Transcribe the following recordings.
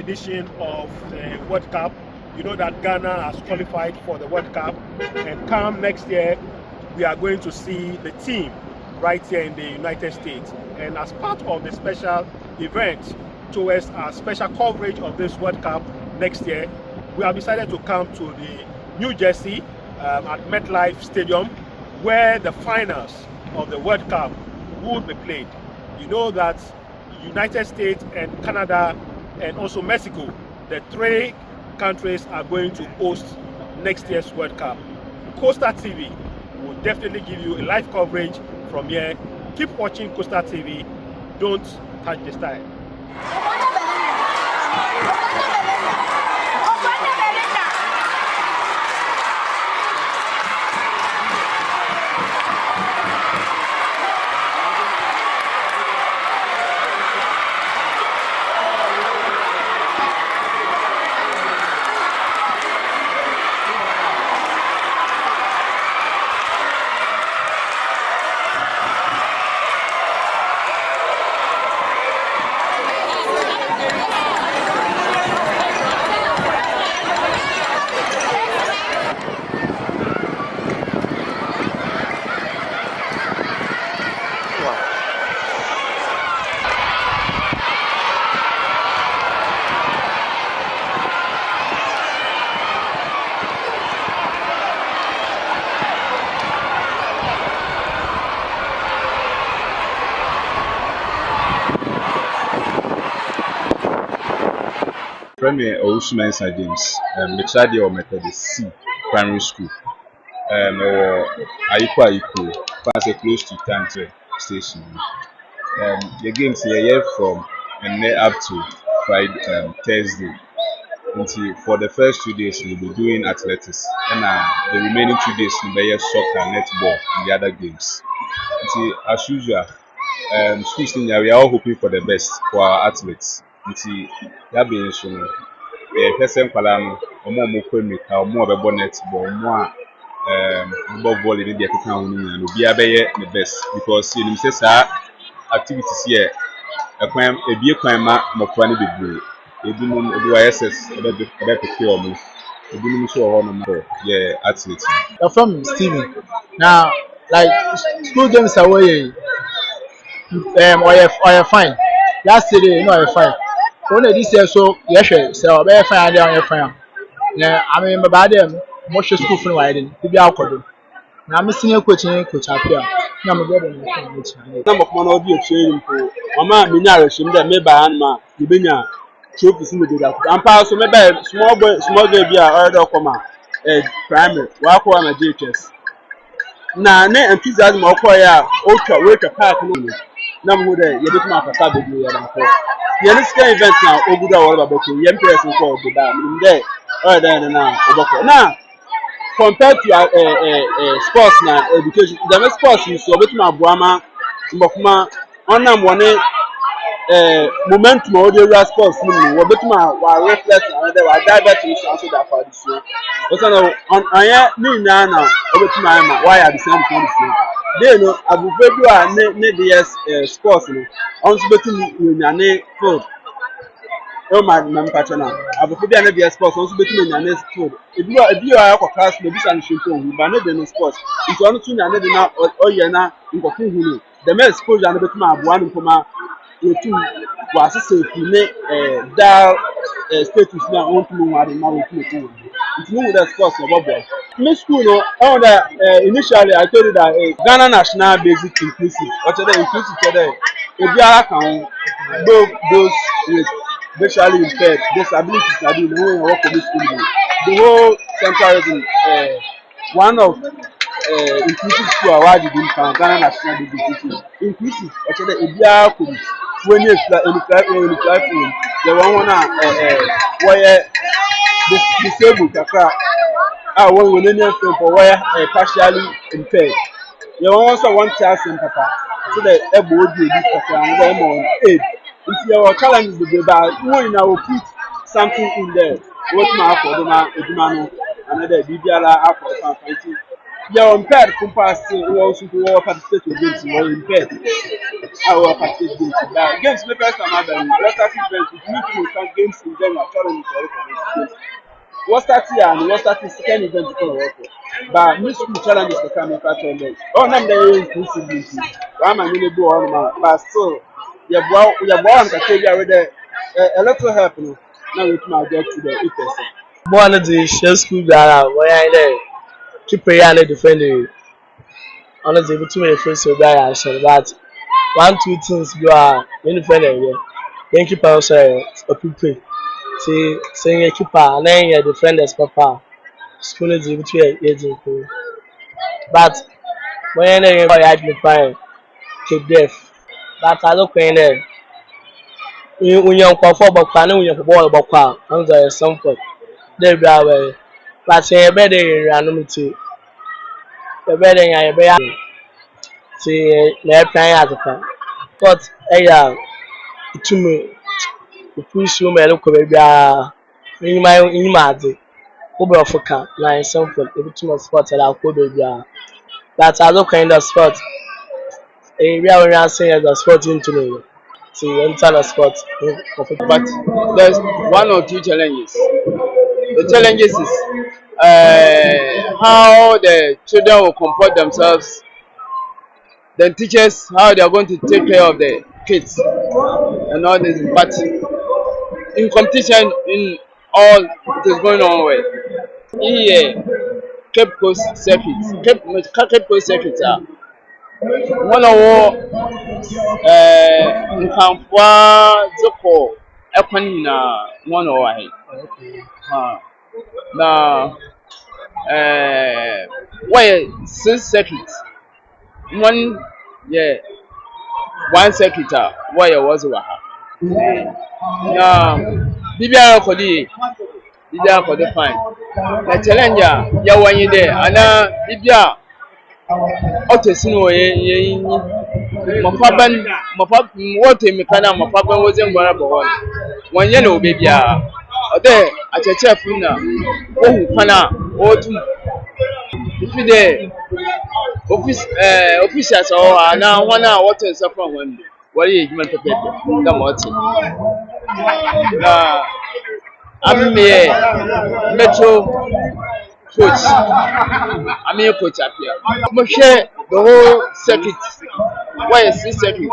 edition of the World Cup. You know that Ghana has qualified for the World Cup, and come next year, we are going to see the team right here in the United States. And as part of the special event towards our special coverage of this World Cup next year, we have decided to come to the New Jersey at MetLife Stadium, where the finals of the World Cup would be played. You know that United States and Canada and also Mexico, the three countries are going to host next year's World Cup. Coastal TV will definitely give you a live coverage from here. Keep watching Coastal TV. Don't touch the style. Premier ESSUMAN James, Mechadi or Methodist C Primary School. Ayiko, pass close to Tantre Station. The games here from and up to Friday, Thursday. Until for the first 2 days, we'll be doing athletics, and the remaining 2 days will be soccer, netball, and the other games. Until, as usual, schools in we are all hoping for the best for our athletes. Until that being so, person Palano, or more Mokwemika, or more about netball, more ball in the account, and will be the best because in says activities here, a beer climber, more funny degree. Do ISS about the film. You show on yeah, athletes. You're from Steven. Now, like school games away, or you're fine. Last year, you know, you're fine. Only this year, so yes, so very fine. You're fine. Yeah, I mean, about them, most school from Widen, to be out of now, I'm missing a coach up here. No, I'm going to number one audio training for Mama Minarishim that made by Anma, Ubina, trophies in the data. And pass maybe small baby or other comma, a primary, walk on a JHS. Now, enthusiasm of choir, ultra, wake a park. Number you did not have a baby. The NSK event now, Oguda or about the young person called the dam in there, or then now. Compared to sports na education, the sports is so bit my Buama, Mbokuma, on them one momentum of the sports, no, bit my reflex and they were diverting also that for this year. But on I mean now, over to my why are the same things. They know Abu February, ne sports, on between you food. Oh my patron, I will be another sports also between the next food. If you are a class, maybe some shooting, but not the sports. It's only two and now or yana in the the main exposure and between my one comma two was a safe dial status now on to know what the now it's more that sports of bubble. Miss School, initially I told you that Ghana National Basic Inclusive, or today inclusive today, if you are those with visually impaired, disabilities are doing the whole work of this school. The whole central region, one of inclusive school awarded in Ghana National Basic Inclusive, actually, if you are when you platform, the one where disabled, one will need for where partially impaired. You also want to ask papa so that everybody will be on aid. If your challenge is the bad, we will put something in there. What my for the man, another BBR for You're impaired compared to also to participate in games more impaired. I will participate in games. Now, games the first time I've been what starting games with me to some games in general challenge for games. What starting and what starting second event to come work. But me school challenges to come in part of them. Oh, I'm there inclusively. Why am I going to do all my but still you're born to take you with a lot of help now with my get to the 8%. One of the share school that where I there keep prayer and defend it. Honestly, between a face of guy and share that 1 2 things you are independent. Yeah, then keep also a people. See, saying a keeper and then you defend as papa. School is between agent. But when I had me fine, keep deaf. But I look in there. When you're for back, I know you're ball back. I'm there something. There be away. But say a better anonymity. The better I be. See, na plan as a plan. But to me, the push you may look baby. In my Uber of car, like something, every too much sport and I'll go baby. That I look in the sport. A real saying as a sport into me. See, enter the sport. But there's one or two challenges. The challenges is how the children will comport themselves, the teachers how they are going to take care of the kids and all this. But in competition, in all it is going on well. Here, Cape Coast circuit, Cape Coast circuit, one of nkamfua zoko ekwan na one or na why 6 circuits one yeah one circuit why was waha na bibia for the fine na challenger ya wanye there ana bibia otesino ye mafaban wote mikana mafaban wajen gwara bawon wanye no bibia ode acheche funa ohu kana otum if there officials or now one what is from one what is human pepe the moti I'm here metro coach I'm here coach up here I'm share the whole circuit why is this circuit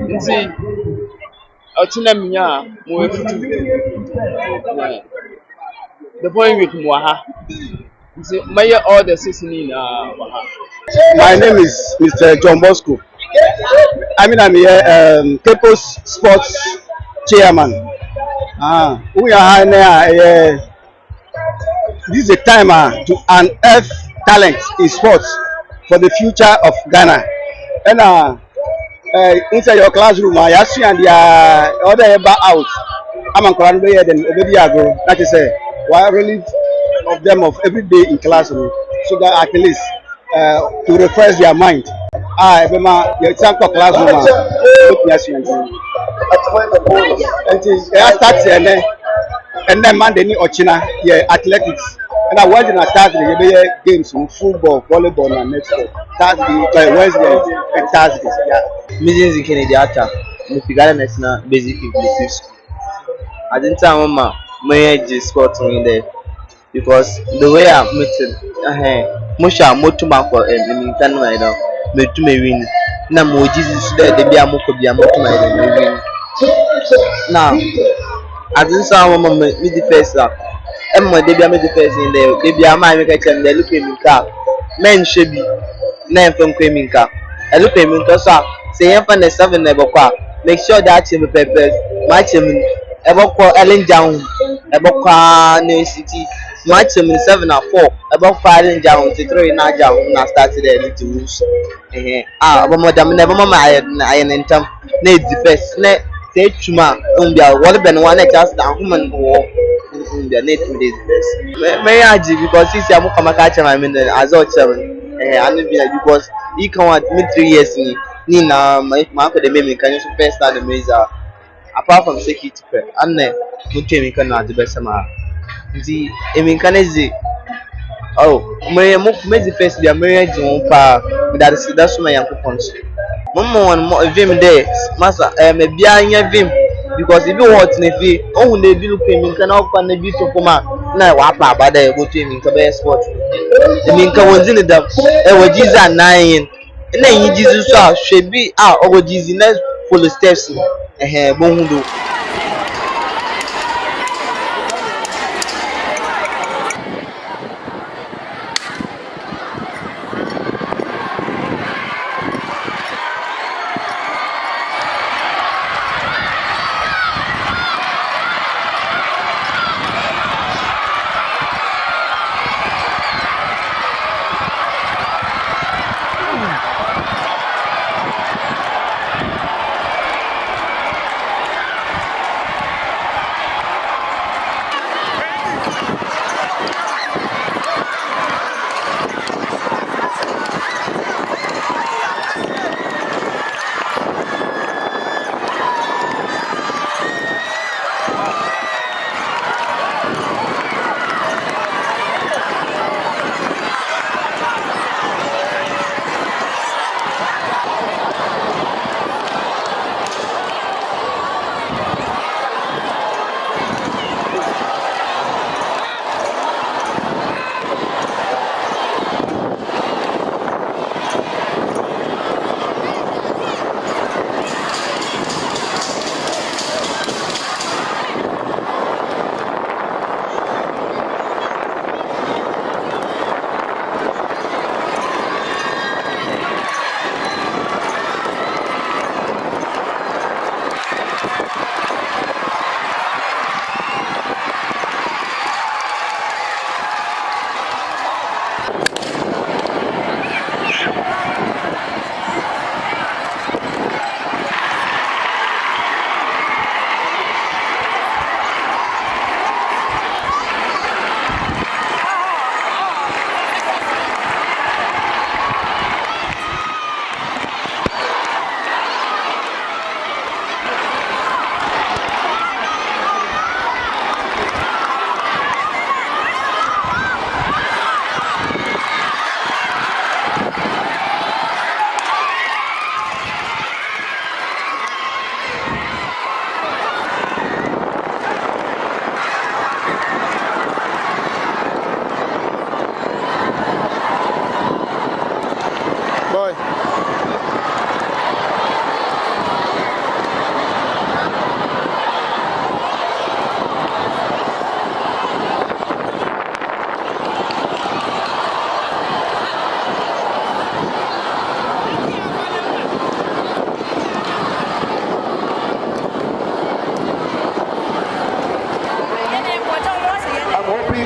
you see Otina minya mo efutu the point with Mwaha you see my all the season in My name is Mr. John Bosco. I'm here, Capecoast Sports Chairman. We are here. This is a time to unearth talent in sports for the future of Ghana. And inside your classroom, I ask you and the other out. I'm on Koran Bay, then Obedi Agro. That is why relief of them of every day in classroom, so that at least to refresh their mind. Remember, your example classroom. Look, yes, you and start and then Monday ni Ochina, athletics. And I went in a Thursday, games in football, volleyball, and netball. Thursday, Wednesday, and Thursdays. Yeah. Millions in Kennedy Atta, Mufigara National Basic Inclusive School. I didn't tell Mama, my sports in there because the way I'm meeting, Musha, Motuma for Mintan, I know, Metume win. Now, Jesus, there be a Mokobia Motuma win. Now, I didn't tell Mama, me the first lap. Emma, they be the first in there. They be a man, they look at me car. Men should be name from Queminka. I look at me, say, I'm from the 7 never qua. Make sure that you papers, match him, about call Ellen down, about qua New City, match him in 7 or 4, about 5 down to 3 now down, and I started there to lose. But Madame never mamma, I and Tom, need the best net, say Chuma, what been one just down woman war. The native days best. May I because he's a Mukamaka, I mean, as all 7, and because he can't meet 3 years in Nina, my market, the mimic, can you first start the major apart from security, and then Mukemi cannot the best. The Eminkanese Oh, me the first day me ji pa that's my yanko punch. Mama one mo vim there, master me bia nya vim because if you want na fi ohun na bi lu pe mi nka na okwa na bi to koma na wa pa abada e go to mi nka be sport. Mi nka wonzi ni da e wo jiza 9 na yi jizu so a hwe bi a ogo jizi na follow steps bo hu do.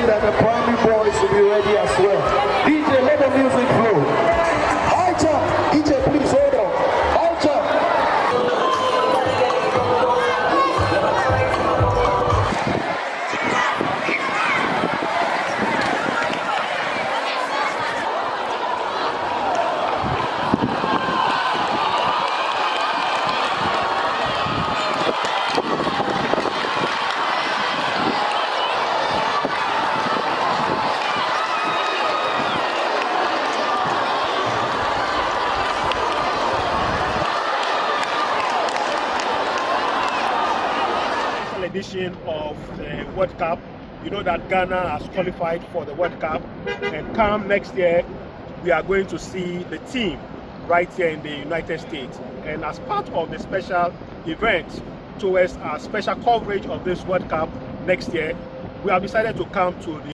That the primary boys will be ready as well. DJ, let the music flow. High jump. DJ, please hold on. High jump. Edition of the World Cup. You know that Ghana has qualified for the World Cup, and come next year we are going to see the team right here in the United States. And as part of the special event towards our special coverage of this World Cup next year, we have decided to come to the